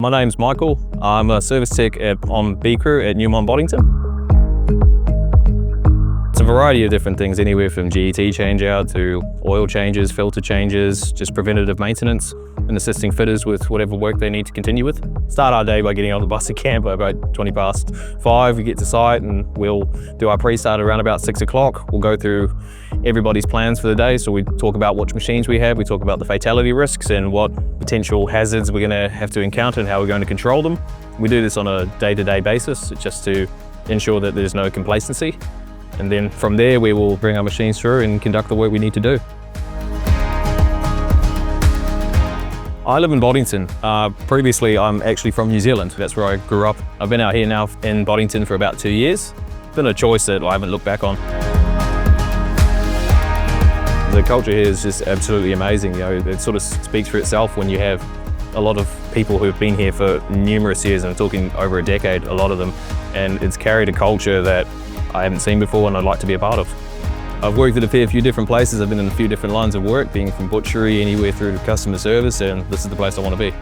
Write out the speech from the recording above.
My name's Michael. I'm a service tech on B Crew at Newmont, Boddington. It's a variety of different things, anywhere from GET change out to oil changes, filter changes, just preventative maintenance, and assisting fitters with whatever work they need to continue with. Start our day by getting on the bus at camp at about 5:20. We get to site and we'll do our pre-start around about 6 o'clock. We'll go through everybody's plans for the day. So we talk about which machines we have, we talk about the fatality risks and what potential hazards we're going to have to encounter and how we're going to control them. We do this on a day-to-day basis just to ensure that there's no complacency. And then from there, we will bring our machines through and conduct the work we need to do. I live in Boddington. Previously, I'm actually from New Zealand. That's where I grew up. I've been out here now in Boddington for about 2 years. It's been a choice that I haven't looked back on. The culture here is just absolutely amazing. You know, it sort of speaks for itself when you have a lot of people who have been here for numerous years, and I'm talking over a decade, a lot of them, and it's carried a culture that I haven't seen before and I'd like to be a part of. I've worked at a fair few different places. I've been in a few different lines of work, being from butchery anywhere through to customer service, and this is the place I want to be.